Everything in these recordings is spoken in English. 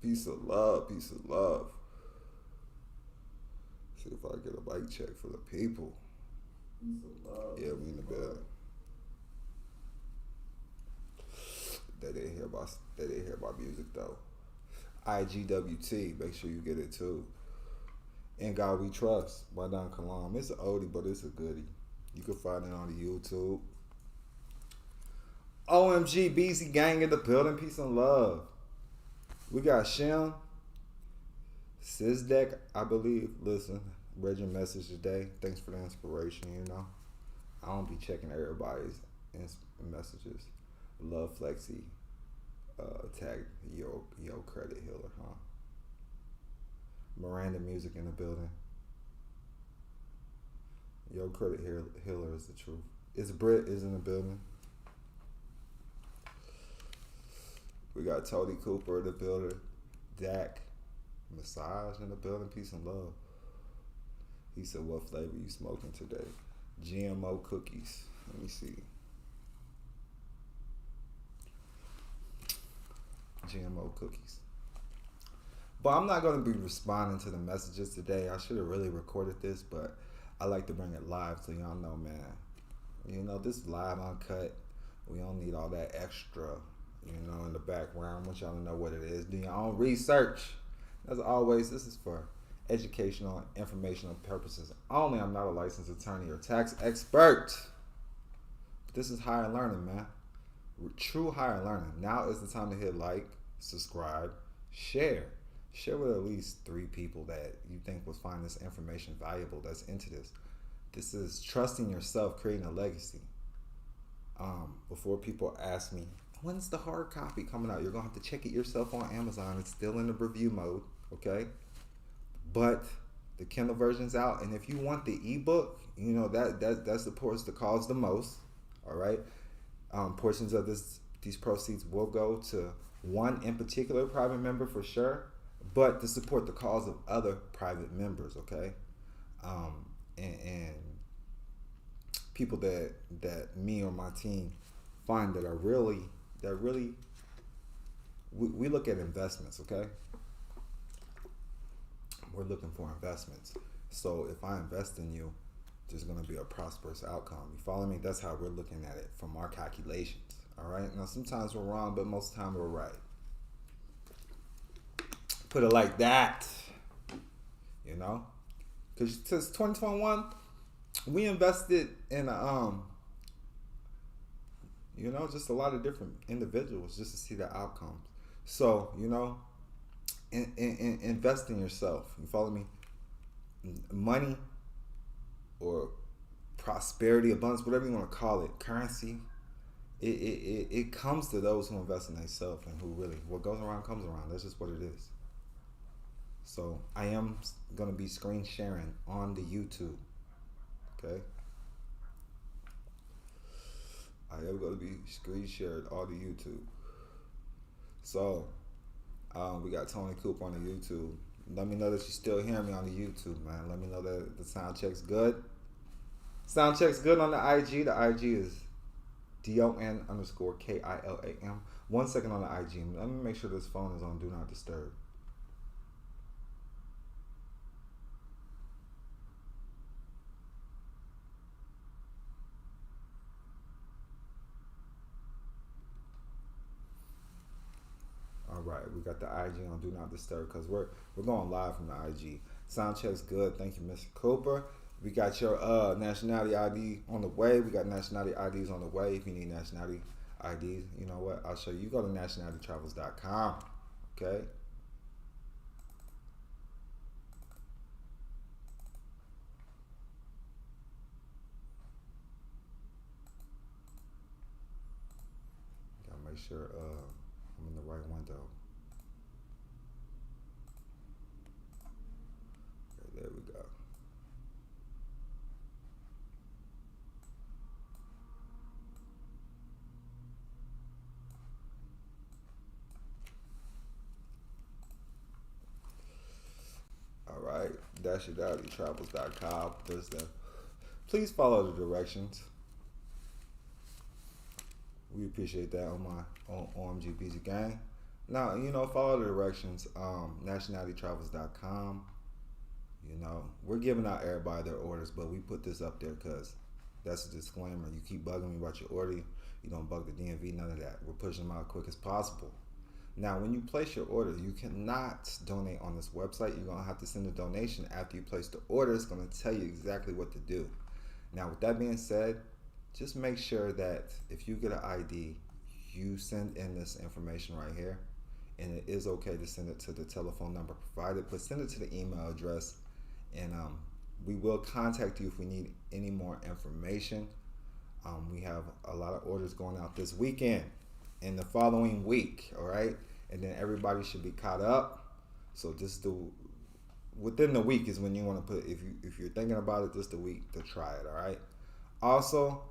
Peace of love. Peace of love. See if I get a mic check for the people. Peace of love. Yeah, we in the building. They didn't hear my music though. IGWT, make sure you get it too. In God We Trust by TheDonKilam. It's an oldie, but it's a goodie. You can find it on the YouTube. OMG, BZ Gang in the building. Peace and love. We got Shem, Sizdek, I believe. Listen, read your message today. Thanks for the inspiration, you know. I don't be checking everybody's messages. Love Flexi. Tag Yo Credit Healer, huh? Miranda Music in the building. Yo Credit Healer is the truth. It's Britt is in the building. We got Tony Cooper in the building. Dak Massage in the building. Peace and love. He said, what flavor you smoking today? GMO cookies. Let me see. GMO cookies. But I'm not going to be responding to the messages today. I should have really recorded this, but I like to bring it live so y'all know, man. You know, this is live, uncut. We don't need all that extra, you know, in the background. I want y'all to know what it is. Do your own research. As always, this is for educational and informational purposes only. I'm not a licensed attorney or tax expert. This is higher learning, man. True higher learning. Now is the time to hit like, subscribe, share. Share with at least 3 people that you think will find this information valuable that's into this. This is trusting yourself, creating a legacy. Before people ask me, when's the hard copy coming out? You're going to have to check it yourself on Amazon. It's still in the review mode, okay? But the Kindle version's out. And if you want the ebook, you know, that supports the cause the most, all right? Portions of these proceeds will go to one in particular private member for sure, but to support the cause of other private members, okay? And people that me or my team find that really we look at investments, okay? We're looking for investments. So if I invest in you, there's going to be a prosperous outcome. You follow me? That's how we're looking at it from our calculations. All right. Now, sometimes we're wrong, but most of the time we're right. Put it like that. You know, because since 2021, we invested in you know, just a lot of different individuals just to see the outcomes. So, you know, invest in yourself. You follow me? Money or prosperity, abundance, whatever you want to call it, currency, it comes to those who invest in themselves and who really, what goes around comes around. That's just what it is. So I am going to be screen sharing on the YouTube. Okay? I am going to be screen shared on the YouTube. So we got Tony Cooper on the YouTube. Let me know that you still hear me on the YouTube, man. Let me know that the sound check's good. Sound check's good on the IG. The IG is DON_KILAM. 1 second on the IG. Let me make sure this phone is on Do Not Disturb. All right, we got the IG on Do Not Disturb because we're going live from the IG. Sound check's good. Thank you, Mr. Cooper. We got your nationality ID on the way. We got nationality IDs on the way. If you need nationality IDs, you know what? I'll show you. You go to nationalitytravels.com. Okay. Gotta make sure I'm in the right window. Okay, there we go. All right, nationalitytravels.com. There's the. Please follow the directions. We appreciate that on my OMG BZ gang. Now, follow the directions. Nationalitytravels.com. We're giving out everybody their orders, but we put this up there because that's a disclaimer. You keep bugging me about your order. You don't bug the DMV, none of that. We're pushing them out as quick as possible. Now, when you place your order, you cannot donate on this website. You're going to have to send a donation after you place the order. It's going to tell you exactly what to do. Now, with that being said, just make sure that if you get an ID, you send in this information right here. And it is okay to send it to the telephone number provided, but send it to the email address. And we will contact you if we need any more information. We have a lot of orders going out this weekend and the following week, all right? And then everybody should be caught up. So just within the week is when you want to put, if you're thinking about it, just the week to try it, all right? Also,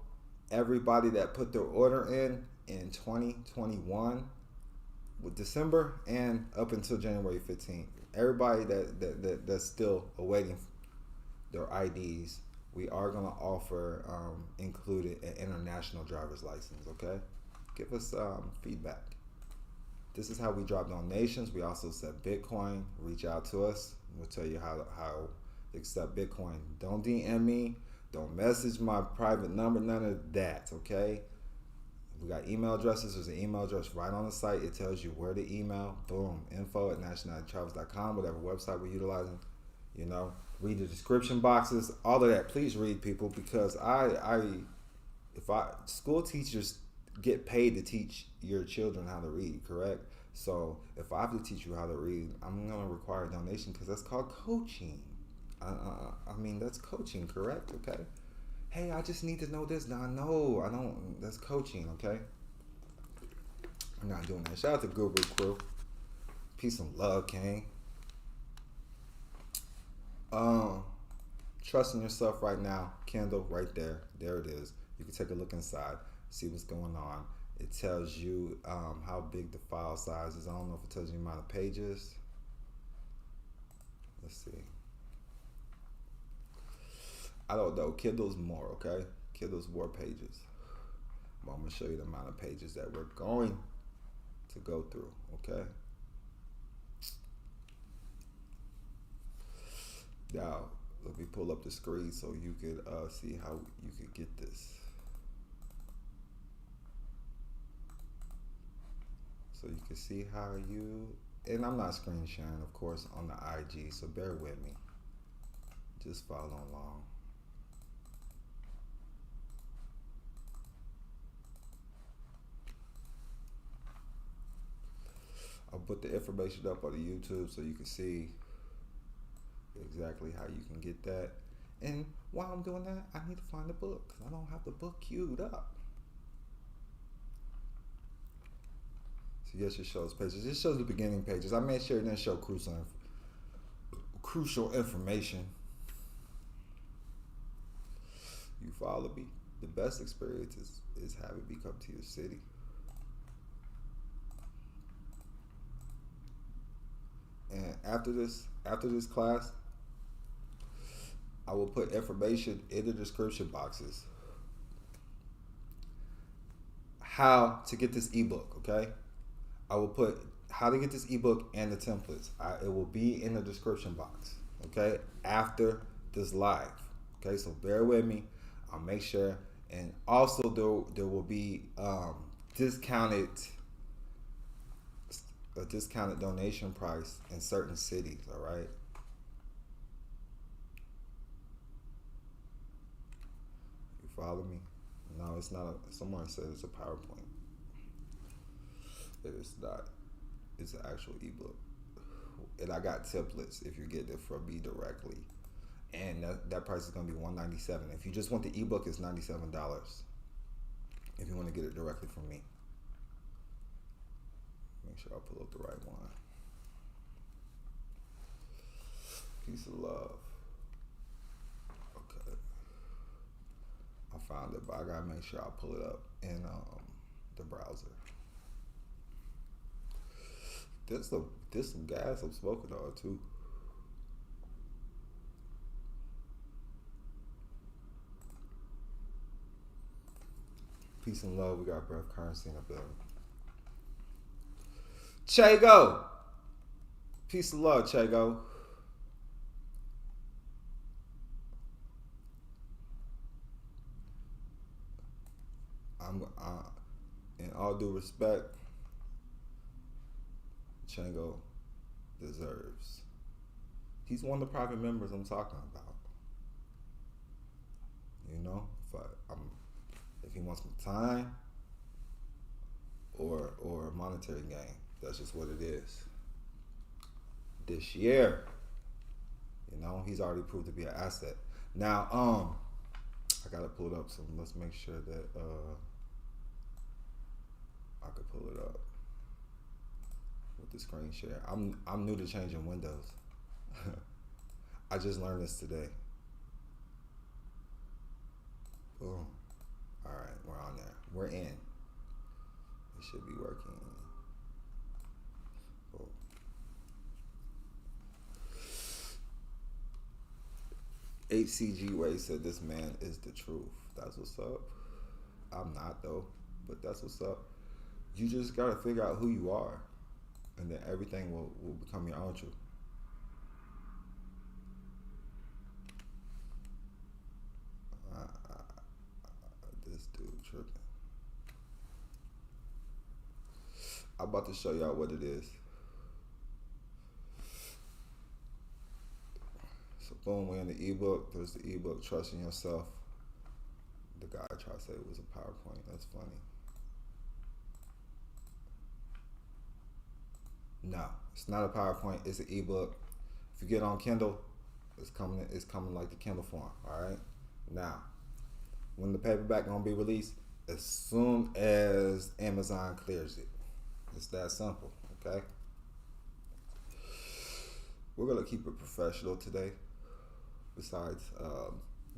everybody that put their order in 2021 with December and up until January 15th, everybody that's still awaiting their IDs, we are going to offer included an international driver's license, okay? Give us feedback. This is how we drop donations. We also accept Bitcoin. Reach out to us. We'll tell you how to accept Bitcoin. Don't DM me. Don't message my private number. None of that, okay? We got email addresses. There's an email address right on the site. It tells you where to email. Boom. info@nationalitytravels.com, whatever website we're utilizing. Read the description boxes. All of that. Please read, people, because school teachers get paid to teach your children how to read, correct? So if I have to teach you how to read, I'm going to require a donation because that's called coaching. That's coaching, correct? Okay. Hey, I just need to know this. Now, no, I don't. That's coaching, okay? I'm not doing that. Shout out to Guru Crew. Peace and love, King. Trust in yourself right now. Kindle right there. There it is. You can take a look inside, see what's going on. It tells you how big the file size is. I don't know if it tells you the amount of pages. Let's see. I don't know. Kindle's more, okay? Kindle's more pages. But I'm going to show you the amount of pages that we're going to go through, okay? Now, let me pull up the screen so you could see how you could get this. So you can see how and I'm not screen sharing, of course, on the IG, so bear with me. Just follow along. I'll put the information up on the YouTube so you can see exactly how you can get that. And while I'm doing that, I need to find the book because I don't have the book queued up. So yes, it shows pages. It shows the beginning pages. I made sure it didn't show crucial information. You follow me. The best experience is having me come to your city. And after this class, I will put information in the description boxes. How to get this ebook, okay? I will put how to get this ebook and the templates. It will be in the description box, okay? After this live, okay? So bear with me. I'll make sure. And also there will be a discounted donation price in certain cities, all right? You follow me? No, it's not. Someone said it's a PowerPoint. It is not. It's an actual ebook. And I got templates if you're getting it from me directly. And that price is going to be $197. If you just want the ebook, it's $97. If you want to get it directly from me. Make sure I pull up the right one. Peace of love. Okay. I found it, but I gotta make sure I pull it up in the browser. There's some gas I'm smoking on too. Peace and love. We got breath currency in the building. Chago. Peace of love, Chago. In all due respect, Chango deserves. He's one of the private members I'm talking about. You know, if he wants my time or monetary gain, that's just what it is. This year, you know, he's already proved to be an asset. Now, I gotta pull it up, so let's make sure that I could pull it up with the screen share. I'm new to changing windows. I just learned this today. Boom. All right, we're on there. We're in. It should be working. Boom. HCG Way said this man is the truth. That's what's up. I'm not though, but that's what's up. You just gotta figure out who you are, and then everything will become your own truth. This dude tripping. I'm about to show y'all what it is. So boom, we're in the ebook. There's the ebook, Trusting Yourself. The guy tried to say it was a PowerPoint. That's funny. No, it's not a PowerPoint. It's an ebook. If you get on Kindle, it's coming like the Kindle form. All right. Now, when the paperback gonna be released? As soon as Amazon clears it. It's that simple. Okay. We're gonna keep it professional today. Besides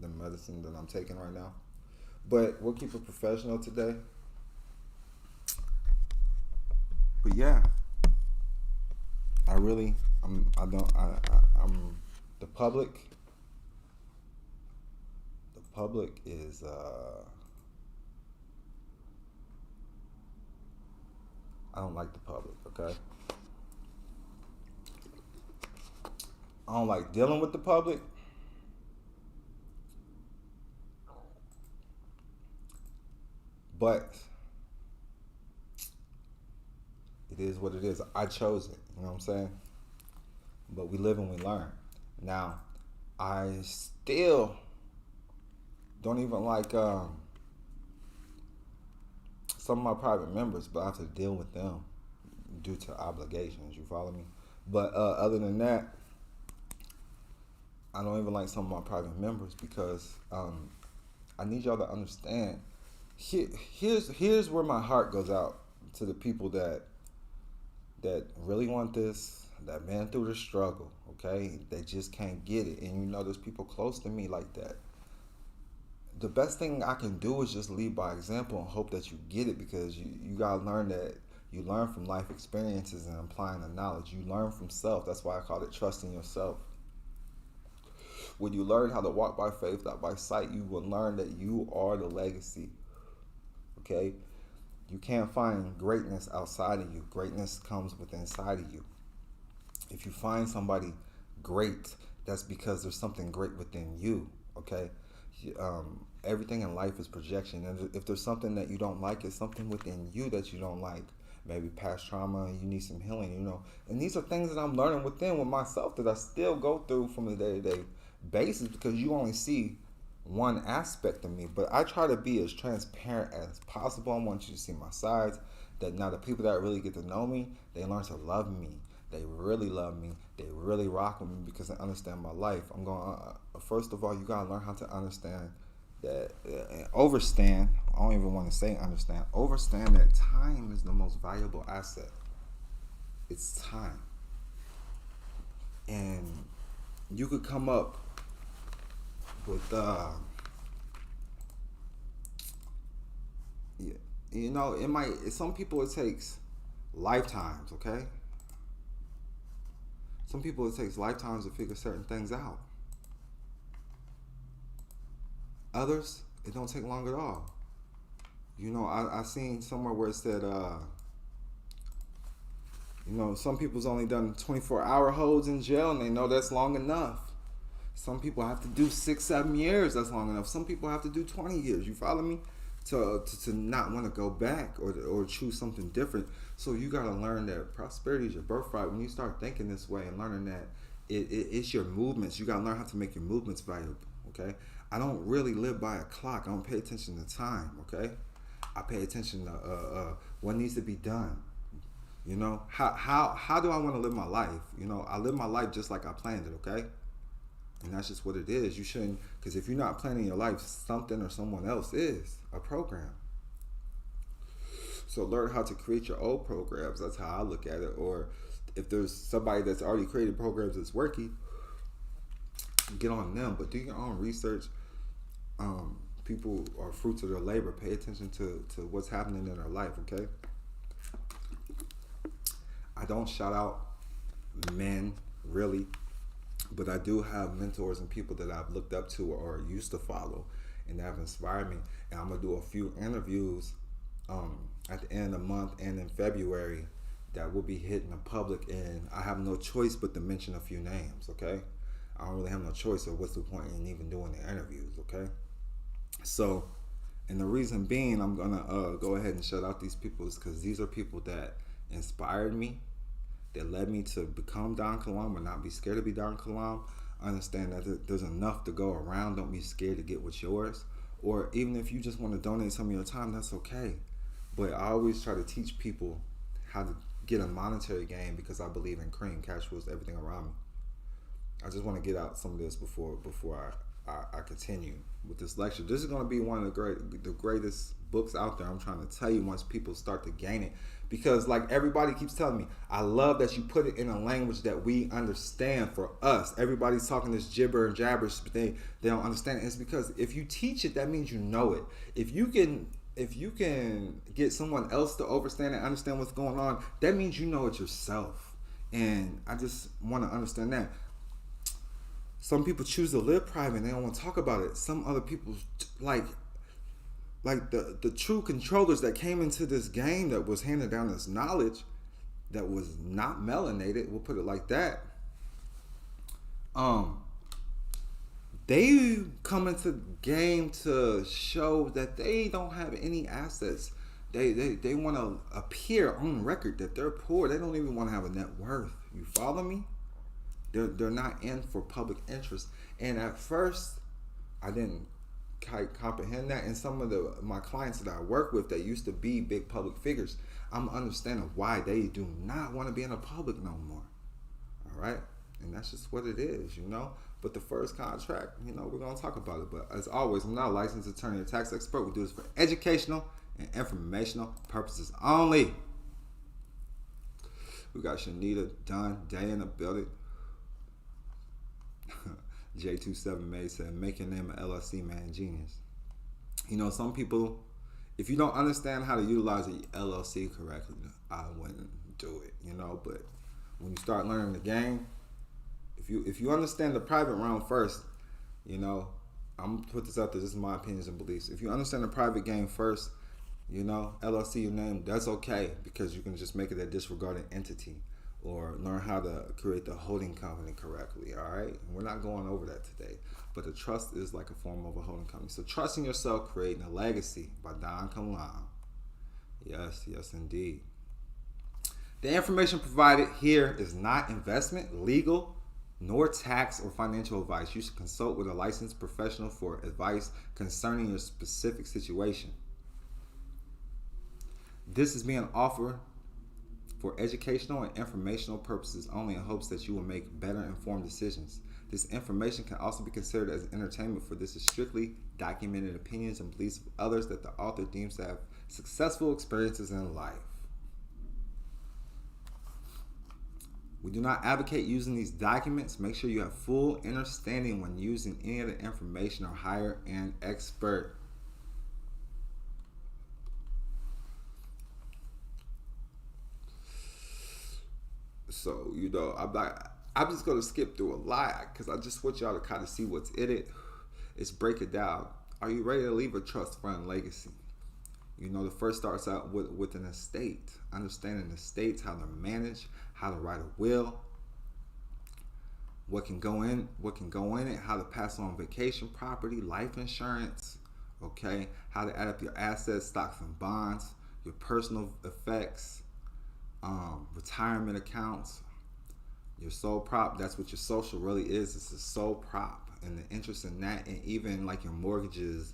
the medicine that I'm taking right now, but we'll keep it professional today. But yeah. I'm the public is I don't like the public, okay? I don't like dealing with the public. But it is what it is. I chose it. You know what I'm saying? But we live and we learn. Now, I still don't even like some of my private members, but I have to deal with them due to obligations. You follow me? But other than that, I don't even like some of my private members because I need y'all to understand. Here's where my heart goes out to the people that really want this, that been through the struggle, okay? They just can't get it. And you know there's people close to me like that. The best thing I can do is just lead by example and hope that you get it, because you gotta learn that you learn from life experiences and applying the knowledge. You learn from self. That's why I call it trusting yourself. When you learn how to walk by faith, not by sight, you will learn that you are the legacy. Okay? You can't find greatness outside of you. Greatness comes within inside of you. If you find somebody great, that's because there's something great within you. Okay? Everything in life is projection. And if there's something that you don't like, it's something within you that you don't like. Maybe past trauma, you need some healing, you know. And these are things that I'm learning within with myself that I still go through from a day-to-day basis, because you only see one aspect of me. But I try to be as transparent as possible. I want you to see my sides. That now the people that really get to know me, they learn to love me. They really love me. They really rock with me because they understand my life. I'm going, first of all, you got to learn how to understand that, overstand. I don't even want to say understand. Overstand that time is the most valuable asset. It's time. And you could come up with, you know, some people it takes lifetimes, okay? Some people it takes lifetimes to figure certain things out. Others, it don't take long at all. You know, I seen somewhere where it said, You know, some people's only done 24-hour holds in jail and they know that's long enough. Some people have to do 6-7 years, that's long enough. Some people have to do 20 years, you follow me? To not want to go back or choose something different. So you got to learn that prosperity is your birthright. When you start thinking this way and learning that it's your movements, you got to learn how to make your movements valuable, okay? I don't really live by a clock. I don't pay attention to time, okay? I pay attention to what needs to be done. You know, how do I want to live my life? You know, I live my life just like I planned it, okay? And that's just what it is. You shouldn't, because if you're not planning your life, something or someone else is a program. So learn how to create your own programs. That's how I look at it. Or if there's somebody that's already created programs that's working, get on them. But do your own research. People are fruits of their labor. Pay attention to what's happening in their life, okay? I don't shout out men, really. But I do have mentors and people that I've looked up to or used to follow and that have inspired me. And I'm going to do a few interviews at the end of the month and in February that will be hitting the public. And I have no choice but to mention a few names, okay? I don't really have no choice, so what's the point in even doing the interviews, okay? So, and the reason being I'm going to go ahead and shout out these people is because these are people that inspired me, that led me to become DonKilam or not be scared to be DonKilam. Understand that there's enough to go around. Don't be scared to get what's yours. Or even if you just want to donate some of your time, that's okay. But I always try to teach people how to get a monetary gain because I believe in cream. Cash rules everything around me. I just want to get out some of this before I continue with this lecture. This is going to be one of the greatest books out there. I'm trying to tell you once people start to gain it. Because like everybody keeps telling me, I love that you put it in a language that we understand for us. Everybody's talking this gibber and jabberish, but they don't understand it. It's because if you teach it, that means you know it. If you can get someone else to understand and understand what's going on, that means you know it yourself. And I just want to understand that. Some people choose to live private and they don't want to talk about it. Some other people like the true controllers that came into this game that was handing down this knowledge that was not melanated, we'll put it like that. They come into the game to show that they don't have any assets. They want to appear on record that they're poor. They don't even want to have a net worth. You follow me? They're not in for public interest. And at first, I didn't comprehend that. And some of my clients that I work with that used to be big public figures, I'm understanding why they do not want to be in the public no more. All right? And that's just what it is, you know? But the first contract, you know, we're going to talk about it. But as always, I'm not a licensed attorney or tax expert. We do this for educational and informational purposes only. We got Shanita, Dunn, Day in the building. J27 May said, make your name an LLC, man, genius. You know, some people, if you don't understand how to utilize the LLC correctly, I wouldn't do it, you know. But when you start learning the game, if you understand the private realm first, you know, I'm gonna put this out there, this is my opinions and beliefs. If you understand the private game first, you know, LLC your name, that's okay, because you can just make it a disregarded entity. Or learn how to create the holding company correctly, all right? We're not going over that today. But the trust is like a form of a holding company. So trusting yourself, creating a legacy by DonKilam. Yes, yes, indeed. The information provided here is not investment, legal, nor tax or financial advice. You should consult with a licensed professional for advice concerning your specific situation. This is being offered for educational and informational purposes only, in hopes that you will make better informed decisions. This information can also be considered as entertainment, for this is strictly documented opinions and beliefs of others that the author deems to have successful experiences in life. We do not advocate using these documents. Make sure you have full understanding when using any of the information, or hire an expert. So, you know, I'm just going to skip through a lot because I just want y'all to kind of see what's in it. It's break it down. Are you ready to leave a trust fund legacy? You know, the first starts out with an estate, understanding estates, how they're managed, how to write a will, what can go in it, how to pass on vacation property, life insurance, okay, how to add up your assets, stocks and bonds, your personal effects, retirement accounts, your sole prop. That's what your social really is. It's a sole prop, and the interest in that, and even like your mortgages,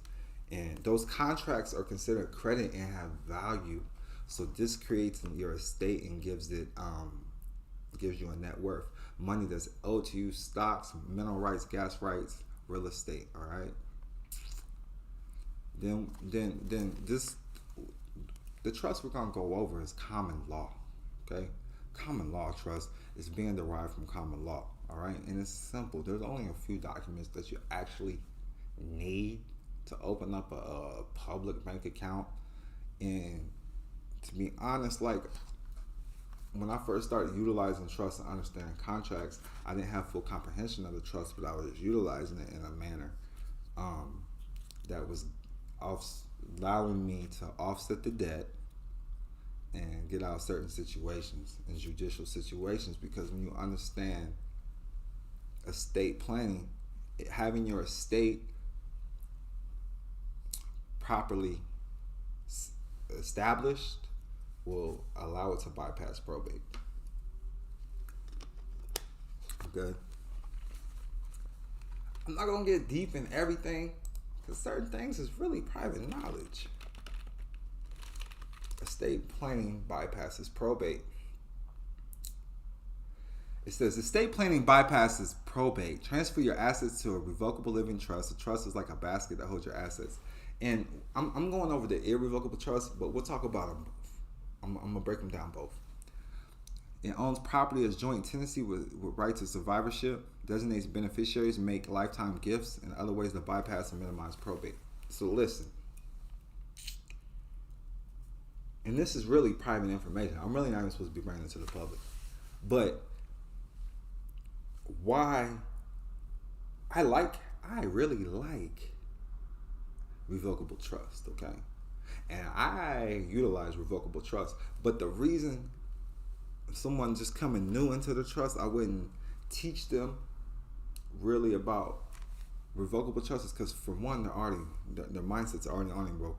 and those contracts are considered credit and have value. So this creates your estate and gives you a net worth. Money that's owed to you, stocks, mineral rights, gas rights, real estate. All right. Then the trust we're gonna go over is common law. Okay, common law trust is being derived from common law. All right, and it's simple. There's only a few documents that you actually need to open up a public bank account. And to be honest, like when I first started utilizing trust and understanding contracts, I didn't have full comprehension of the trust, but I was utilizing it in a manner that was allowing me to offset the debt and get out of certain situations and judicial situations. Because when you understand estate planning, having your estate properly established will allow it to bypass probate. Okay. I'm not gonna get deep in everything because certain things is really private knowledge. Estate planning bypasses probate. It says estate planning bypasses probate. Transfer your assets to a revocable living trust. A trust is like a basket that holds your assets. And I'm going over the irrevocable trust, but we'll talk about them both. I'm gonna break them down both. It owns property as joint tenancy with rights of survivorship, designates beneficiaries, make lifetime gifts, and other ways to bypass and minimize probate. So listen, and this is really private information. I'm really not even supposed to be bringing it to the public. But why I really like revocable trust, okay? And I utilize revocable trust. But the reason someone just coming new into the trust, I wouldn't teach them really about revocable trust is because, for one, their mindsets are already on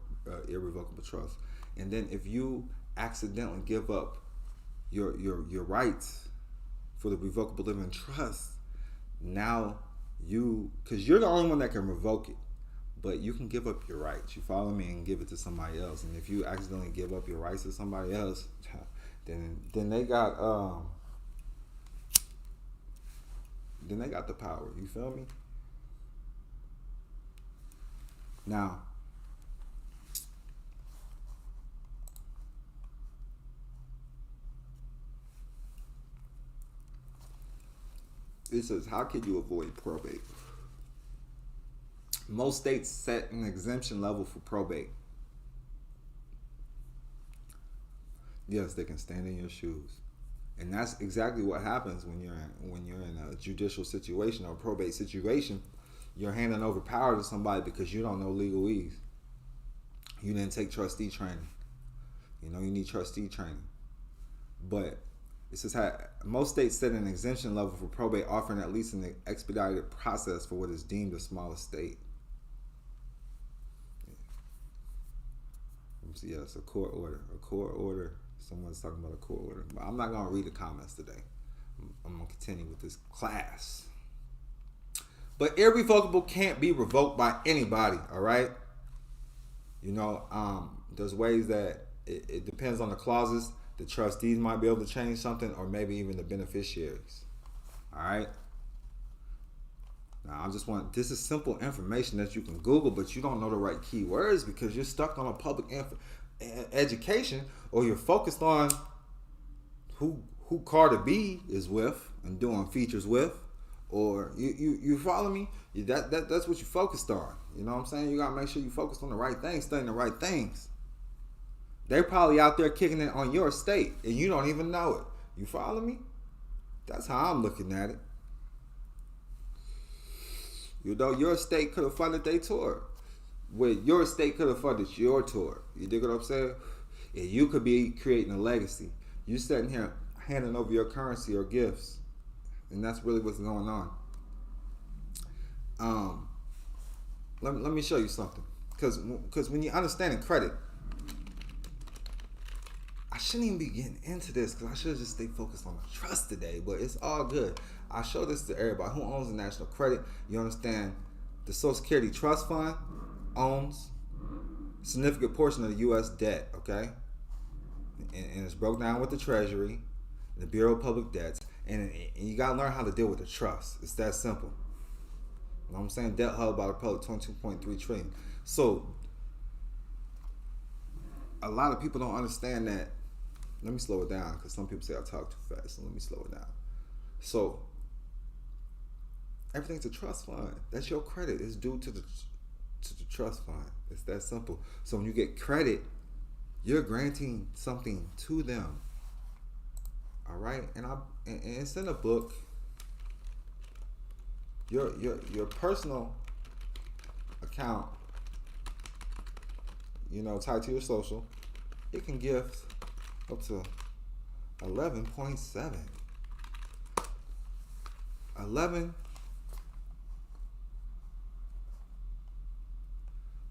irrevocable trust. And then if you accidentally give up your rights for the revocable living trust, now because you're the only one that can revoke it, but you can give up your rights. You follow me? And give it to somebody else. And if you accidentally give up your rights to somebody else, then they got the power. You feel me? Now, it says, how can you avoid probate? Most states set an exemption level for probate. Yes, they can stand in your shoes. And that's exactly what happens when you're in a judicial situation or probate situation. You're handing over power to somebody because you don't know legalese. You didn't take trustee training. You need trustee training. But it says most states set an exemption level for probate, offering at least an expedited process for what is deemed a small estate. Yeah, it's a court order. A court order. Someone's talking about a court order. But I'm not going to read the comments today. I'm going to continue with this class. But irrevocable can't be revoked by anybody, all right? There's ways that it depends on the clauses. The trustees might be able to change something, or maybe even the beneficiaries, all right? Now, this is simple information that you can Google, but you don't know the right keywords because you're stuck on a public education, or you're focused on who Cardi B is with and doing features with, or you follow me? That's what you focused on. You know what I'm saying? You gotta make sure you focus on the right things, studying the right things. They're probably out there kicking it on your estate, and you don't even know it. You follow me? That's how I'm looking at it. Your estate could have funded their tour. where your estate could have funded your tour. You dig what I'm saying? And you could be creating a legacy. You sitting here handing over your currency or gifts, and that's really what's going on. Let me show you something, because when you're understanding credit, I shouldn't even be getting into this because I should just stay focused on the trust today, but it's all good. I show this to everybody who owns the national credit. You understand the Social Security Trust Fund owns a significant portion of the U.S. debt, okay? And it's broke down with the Treasury, the Bureau of Public Debts, and you got to learn how to deal with the trust. It's that simple. You know what I'm saying? Debt held by the public, 22.3 trillion. So a lot of people don't understand that. Let me slow it down because some people say I talk too fast. So let me slow it down. So everything's a trust fund. That's your credit. It's due to the trust fund. It's that simple. So when you get credit, you're granting something to them. All right, and it's in a book. Your personal account, tied to your social, it can gift up to 11.7. 11.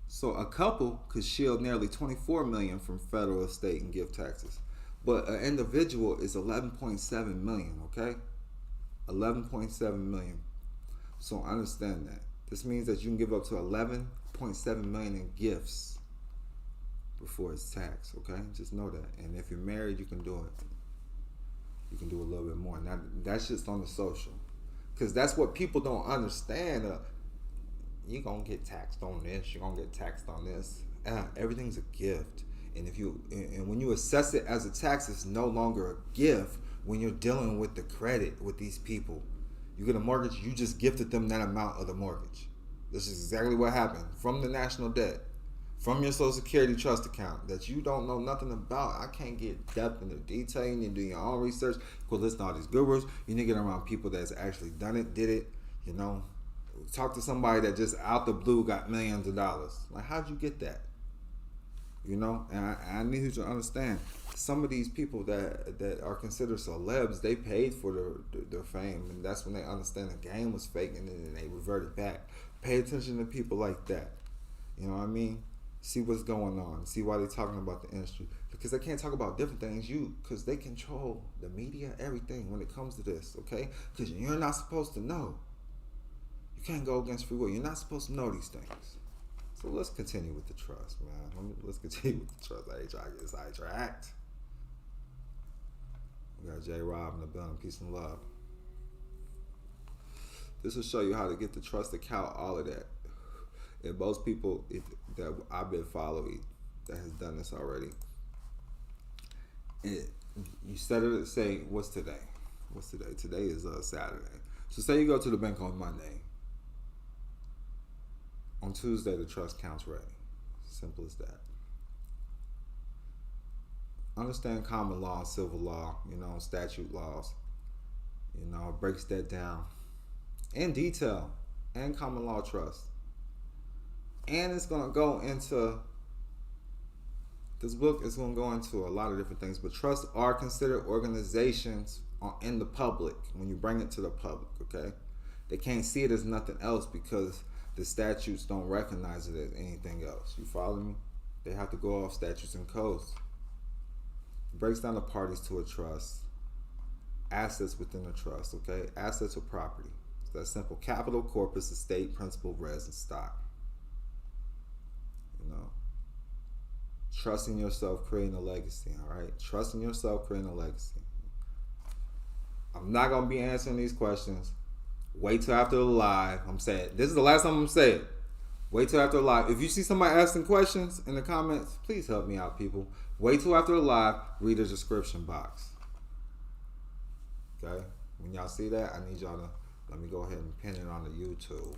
So a couple could shield nearly 24 million from federal, state, and gift taxes. But an individual is 11.7 million, okay? 11.7 million. So understand that. This means that you can give up to 11.7 million in gifts before it's taxed, okay? Just know that. And if you're married, you can do it. You can do a little bit more. Now, that's just on the social. Because that's what people don't understand. You're going to get taxed on this. You're going to get taxed on this. Everything's a gift. And when you assess it as a tax, it's no longer a gift when you're dealing with the credit with these people. You get a mortgage, you just gifted them that amount of the mortgage. This is exactly what happened from the national debt, from your Social Security trust account that you don't know nothing about. I can't get depth into detail. You need to do your own research. Quit listening to all these gurus. You need to get around people that's actually done it, did it. Talk to somebody that just out the blue got millions of dollars. Like, how'd you get that? And I need you to understand, some of these people that are considered celebs, they paid for their fame, and that's when they understand the game was fake, and then they reverted back. Pay attention to people like that. You know what I mean? See what's going on. See why they're talking about the industry, because they can't talk about different things. Because they control the media, everything when it comes to this. Okay? Because you're not supposed to know. You can't go against free will. You're not supposed to know these things. So let's continue with the trust, man. Let's continue with the trust. I ain't trying to get sidetracked. We got J. Rob in the building. Peace and love. This will show you how to get the trust account, all of that. And most people that I've been following that has done this already. You set it, say, what's today? What's today? Today is Saturday. So say you go to the bank on Monday. On Tuesday, the trust count's ready. Simple as that. Understand common law, civil law, statute laws. It breaks that down in detail, and common law trust. And it's going to go into, this book is going to go into a lot of different things, but trusts are considered organizations in the public when you bring it to the public, okay? They can't see it as nothing else because the statutes don't recognize it as anything else. You follow me? They have to go off statutes and codes. It breaks down the parties to a trust, assets within a trust, okay? Assets or property. It's that simple. Capital, corpus, estate, principal, res, and stock. Trusting yourself, creating a legacy, all right? Trusting yourself, creating a legacy. I'm not going to be answering these questions. Wait till after the live. I'm saying, this is the last time I'm going to say it. Wait till after the live. If you see somebody asking questions in the comments, please help me out, people. Wait till after the live. Read the description box. Okay? When y'all see that, I need y'all to, let me go ahead and pin it on the YouTube.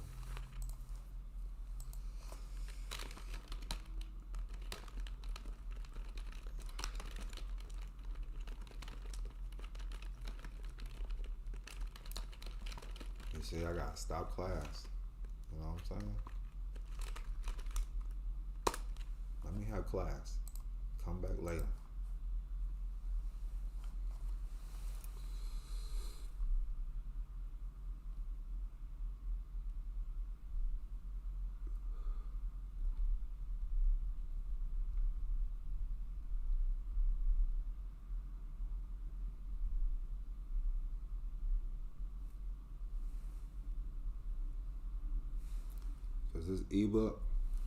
See, I gotta stop class. You know what I'm saying? have class. Come back later. Because this ebook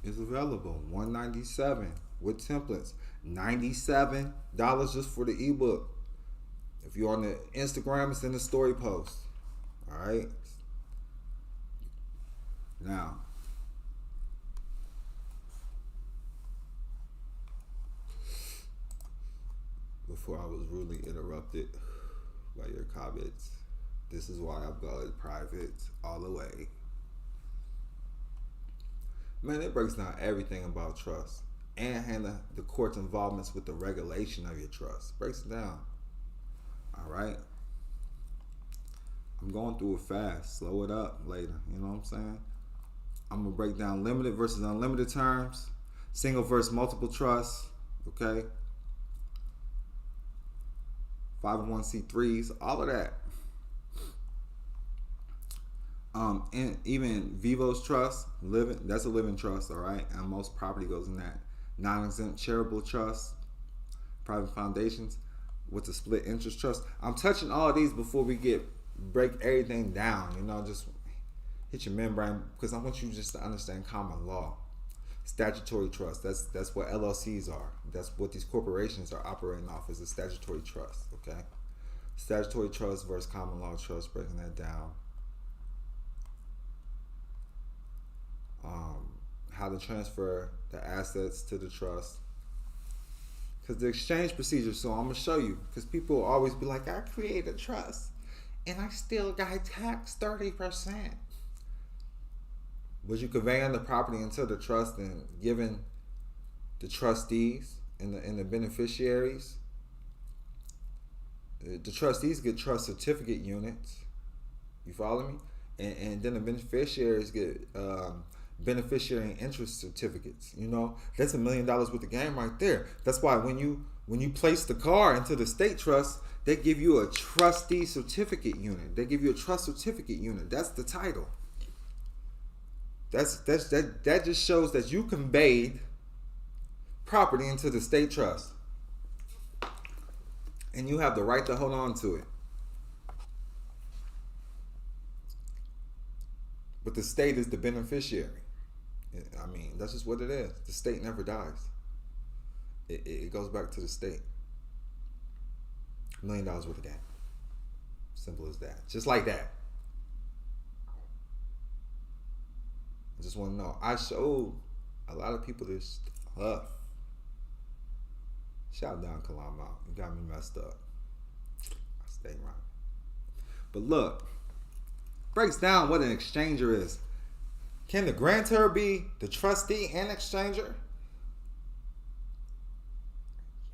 is available. $197 with templates. $97 just for the ebook. If you're on the Instagram, it's in the story post. Alright. Now, before I was rudely interrupted by your comments, this is why I'm going private all the way. Man, it breaks down everything about trust and handle the court's involvements with the regulation of your trust. Breaks it down. All right. I'm going through it fast. Slow it up later. You know what I'm saying? I'm going to break down limited versus unlimited terms, single versus multiple trusts, okay? 501c3s, all of that. And even Vivo's trust, living, that's a living trust, all right? And most property goes in that. Non-exempt charitable trust, private foundations, with a split interest trust. I'm touching all of these before we break everything down, you know, just hit your membrane, because I want you just to understand common law. Statutory trust, that's what LLCs are. That's what these corporations are operating off, is a statutory trust, okay? Statutory trust versus common law trust, breaking that down. How to transfer the assets to the trust. Because the exchange procedure, so I'm going to show you. Because people will always be like, I create a trust and I still got taxed 30%. Was you conveying the property into the trust and giving the trustees and the beneficiaries? The trustees get trust certificate units. You follow me? And then the beneficiaries get beneficiary and interest certificates. You know, that's $1 million worth of game right there. That's why when you place the car into the state trust, they give you a trustee certificate unit. They give you a trust certificate unit. That's the title. That just shows that you conveyed property into the state trust, and you have the right to hold on to it. But the state is the beneficiary. I mean, that's just what it is. The state never dies. It goes back to the state. $1 million worth of game. Simple as that. Just like that. I just want to know. I showed a lot of people this stuff. Shout TheDonKilam out. You got me messed up. I stay right. But look, breaks down what an exchanger is. Can the grantor be the trustee and exchanger?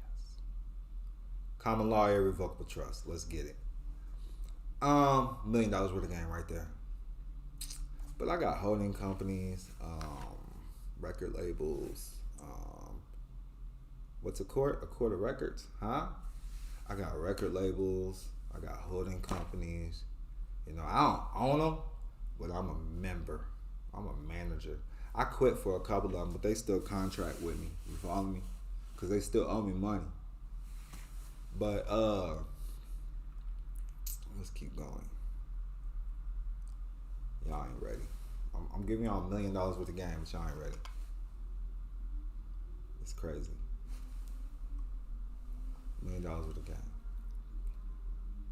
Yes. Common law irrevocable trust. Let's get it. $1 million worth of game right there. But I got holding companies, record labels. What's a court? A court of records, huh? I got record labels. I got holding companies. You know, I don't own them, but I'm a member. I'm a manager. I quit for a couple of them, but they still contract with me. You follow me? Because they still owe me money. But let's keep going. Y'all ain't ready. I'm giving y'all $1 million worth of game, but y'all ain't ready. It's crazy. $1 million worth of game.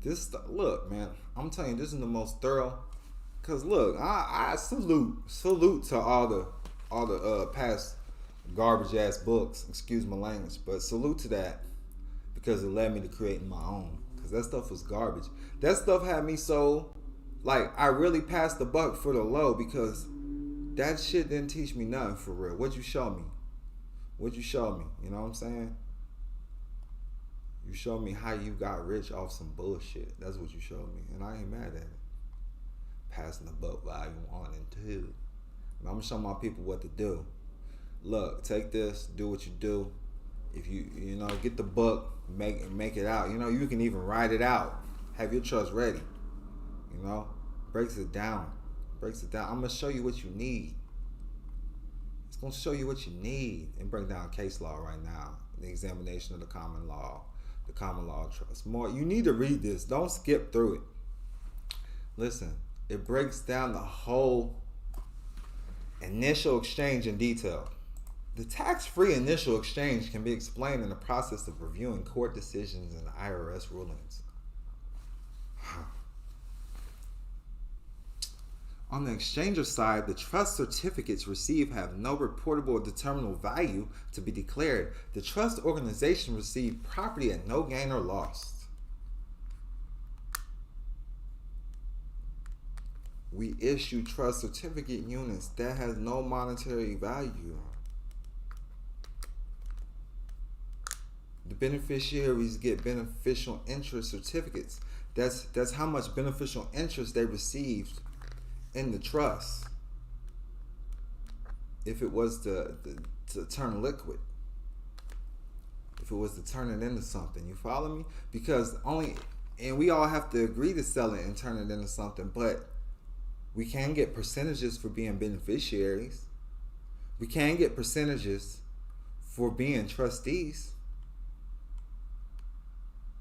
This look, man. I'm telling you, this is the most thorough. Cause look, I salute to all the past garbage ass books. Excuse my language, but salute to that, because it led me to creating my own. Cause that stuff was garbage. That stuff had me so, like, I really passed the buck for the low, because that shit didn't teach me nothing for real. What'd you show me? What'd you show me? You know what I'm saying? You showed me how you got rich off some bullshit. That's what you showed me, and I ain't mad at it. Passing the buck volume 1 and 2. I'm gonna show my people what to do. look, take this, do what you do. If you get the book, make it out. You can even write it out. Have your trust ready. Breaks it down. I'm gonna show you what you need. It's gonna show you what you need and break down case law right now. The examination of the common law trust. More, you need to read this. Don't skip through it. Listen, it breaks down the whole initial exchange in detail. The tax-free initial exchange can be explained in the process of reviewing court decisions and IRS rulings. On the exchanger side, the trust certificates received have no reportable or determinable value to be declared. The trust organization received property at no gain or loss. We issue trust certificate units that has no monetary value. The beneficiaries get beneficial interest certificates. That's how much beneficial interest they received in the trust. If it was to turn liquid, if it was to turn it into something, you follow me? Because we all have to agree to sell it and turn it into something, but we can get percentages for being beneficiaries. We can get percentages for being trustees.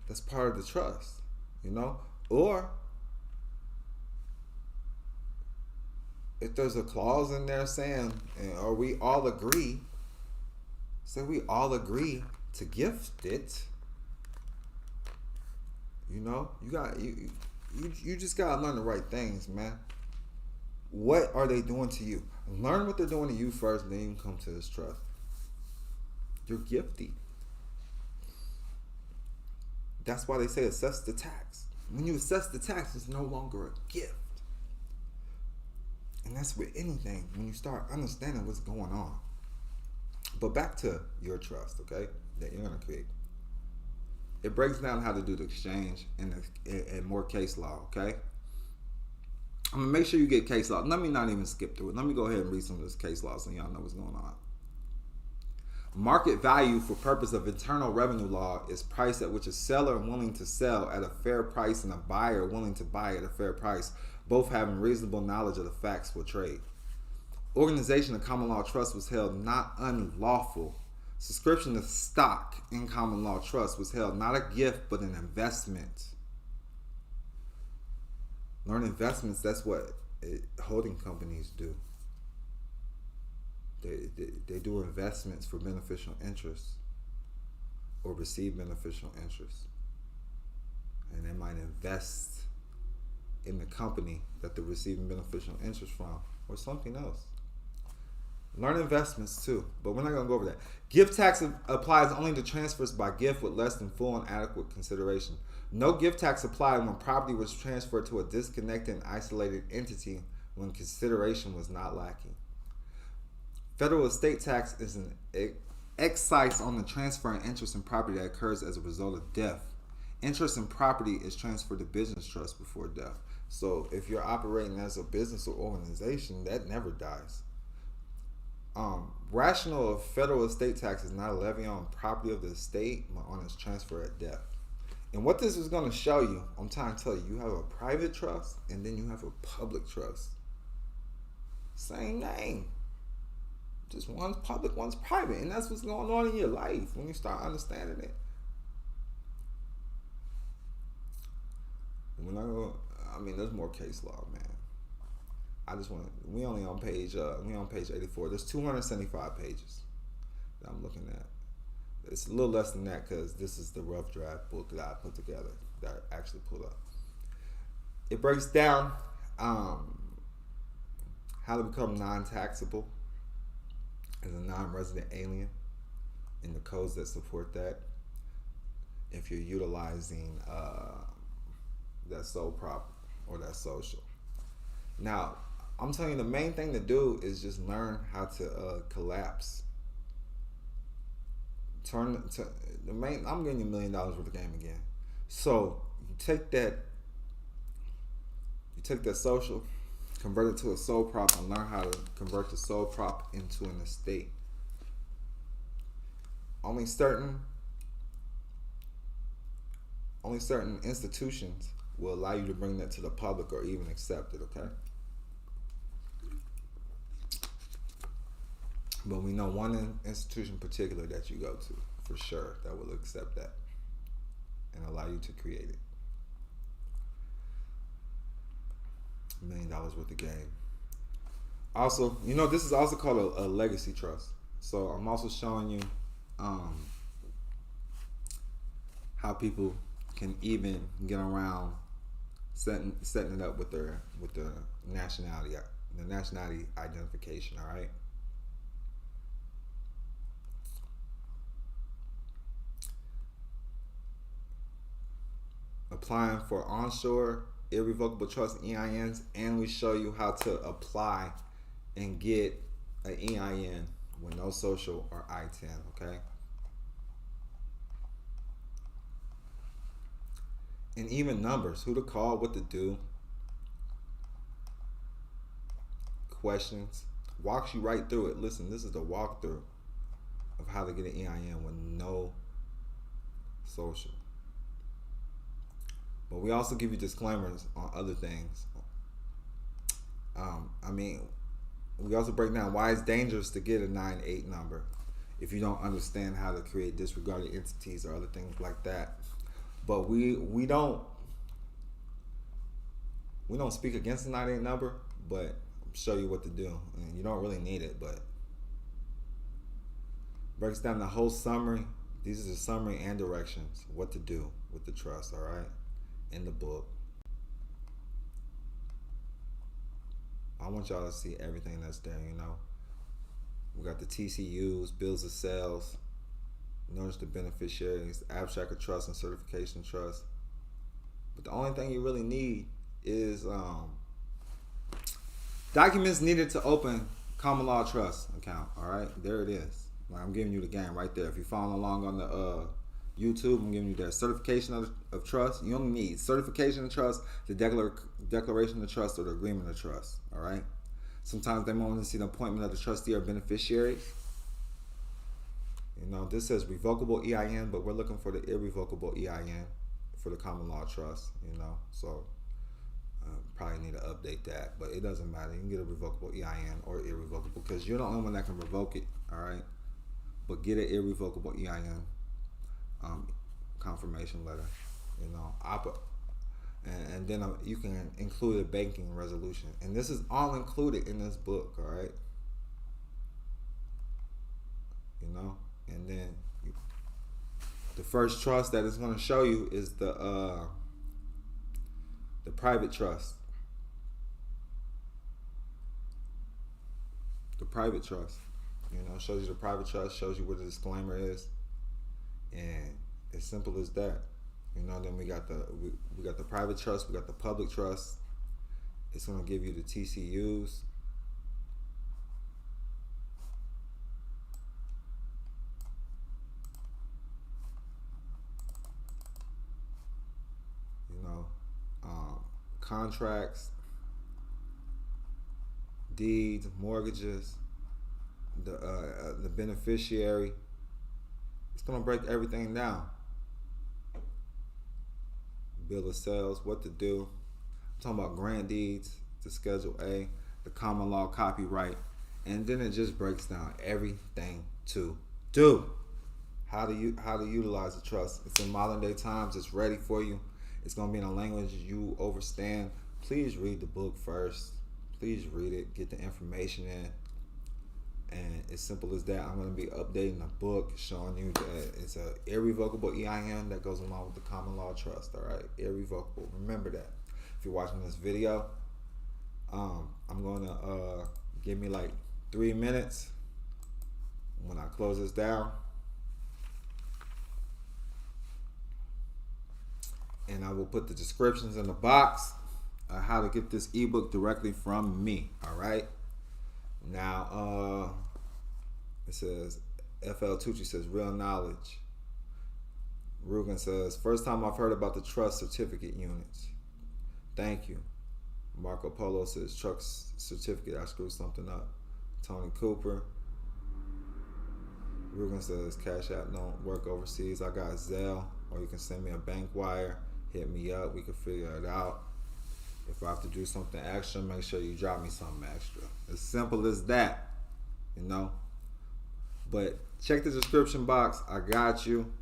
That's part of the trust, Or if there's a clause in there saying, or we all agree, we all agree to gift it. You just gotta learn the right things, man. What are they doing to you? Learn what they're doing to you first, then you can come to this trust. You're gifty. That's why they say assess the tax. When you assess the tax, it's no longer a gift. And that's with anything, when you start understanding what's going on. But back to your trust, okay, that you're going to create. It breaks down how to do the exchange and more case law, okay? I'm going to make sure you get case law. Let me not even skip through it. Let me go ahead and read some of this case law so y'all know what's going on. Market value for purpose of Internal Revenue Law is price at which a seller willing to sell at a fair price and a buyer willing to buy at a fair price, both having reasonable knowledge of the facts for trade. Organization of common law trust was held not unlawful. Subscription of stock in common law trust was held not a gift but an investment. Learn investments, that's what holding companies do. They do investments for beneficial interest or receive beneficial interest. And they might invest in the company that they're receiving beneficial interest from or something else. Learn investments too, but we're not going to go over that. Gift tax applies only to transfers by gift with less than full and adequate consideration. No gift tax applied when property was transferred to a disconnected and isolated entity when consideration was not lacking. Federal estate tax is an excise on the transfer and interest in property that occurs as a result of death. Interest in property is transferred to business trust before death. So if you're operating as a business or organization, that never dies. Rational of federal estate tax is not a levy on property of the estate, but on its transfer at death. And what this is going to show you, I'm trying to tell you, you have a private trust and then you have a public trust. Same name. Just one's public, one's private. And that's what's going on in your life when you start understanding it. There's more case law, man. We on page 84. There's 275 pages that I'm looking at. It's a little less than that because this is the rough draft book that I put together, that I actually pulled up. It breaks down how to become non-taxable as a non-resident alien and the codes that support that if you're utilizing that sole prop or that social. Now, I'm telling you, the main thing to do is just learn how to collapse. I'm giving you $1 million worth of game again. So you take that social, convert it to a sole prop, and learn how to convert the sole prop into an estate only certain institutions will allow you to bring that to the public or even accept it, okay? But we know one institution in particular that you go to for sure that will accept that and allow you to create it. $1 million worth of game. Also, you know, this is also called a legacy trust. So I'm also showing you how people can even get around setting it up with the nationality identification. All right. Applying for onshore irrevocable trust EINs, and we show you how to apply and get an EIN with no social or ITIN, okay? And even numbers, who to call, what to do, questions, walks you right through it. Listen, this is the walkthrough of how to get an EIN with no social. But we also give you disclaimers on other things. We also break down why it's dangerous to get a 98 number if you don't understand how to create disregarded entities or other things like that. But we don't speak against the 98 number, but show you what to do. And you don't really need it, but breaks down the whole summary. These are the summary and directions, what to do with the trust, all right? In the book. I want y'all to see everything that's there, you know. We got the TCUs, bills of sales, notice the beneficiaries, abstract of trust and certification of trust. But the only thing you really need is documents needed to open common law trust account. All right, there it is. I'm giving you the game right there. If you're following along on the YouTube, I'm giving you that certification of trust. You only need certification of trust, the declaration of trust, or the agreement of trust. All right. Sometimes they want to see the appointment of the trustee or beneficiaries. You know, this says revocable EIN, but we're looking for the irrevocable EIN for the common law trust. You know, so probably need to update that, but it doesn't matter. You can get a revocable EIN or irrevocable because you're the only one that can revoke it. All right, but get an irrevocable EIN. Confirmation letter, you know, and then you can include a banking resolution, and this is all included in this book, all right? You know, and then the first trust that it's going to show you is the private trust. The private trust, you know, shows you the private trust, shows you what the disclaimer is. And as simple as that, you know. Then we got the private trust, we got the public trust. It's gonna give you the TCUs. You know, contracts, deeds, mortgages, the beneficiary. It's gonna break everything down. Bill of sales, what to do. I'm talking about grant deeds, the Schedule A, the common law copyright, and then it just breaks down everything to do. How to utilize the trust. It's in modern day times. It's ready for you. It's gonna be in a language you understand. Please read the book first. Please read it. Get the information in. And as simple as that, I'm going to be updating the book, showing you that it's an irrevocable EIN that goes along with the common law trust. All right, irrevocable. Remember that. If you're watching this video, I'm going to give me like 3 minutes when I close this down, and I will put the descriptions in the box on how to get this ebook directly from me. All right. Now, it says, FL Tucci says, real knowledge. Rugen says, first time I've heard about the trust certificate units. Thank you. Marco Polo says, truck certificate, I screwed something up. Tony Cooper. Ruben says Cash App don't work overseas. I got Zelle, or you can send me a bank wire. Hit me up. We can figure it out. If I have to do something extra, make sure you drop me something extra. As simple as that, you know. But check the description box. I got you.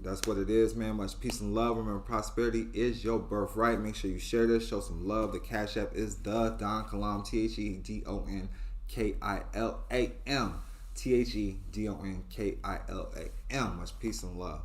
That's what it is, man. Much peace and love. Remember, prosperity is your birthright. Make sure you share this. Show some love. The Cash App is TheDonKilam. TheDonKilam. TheDonKilam. Much peace and love.